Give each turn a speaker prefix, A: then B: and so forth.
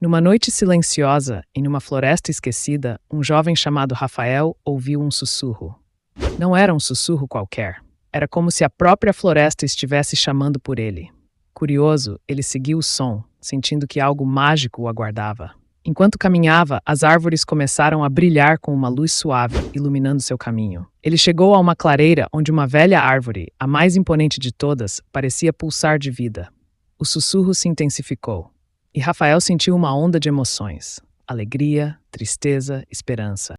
A: Numa noite silenciosa, em uma floresta esquecida, um jovem chamado Rafael ouviu um sussurro. Não era um sussurro qualquer. Era como se a própria floresta estivesse chamando por ele. Curioso, ele seguiu o som, sentindo que algo mágico o aguardava. Enquanto caminhava, as árvores começaram a brilhar com uma luz suave, iluminando seu caminho. Ele chegou a uma clareira onde uma velha árvore, a mais imponente de todas, parecia pulsar de vida. O sussurro se intensificou, e Rafael sentiu uma onda de emoções: alegria, tristeza, esperança.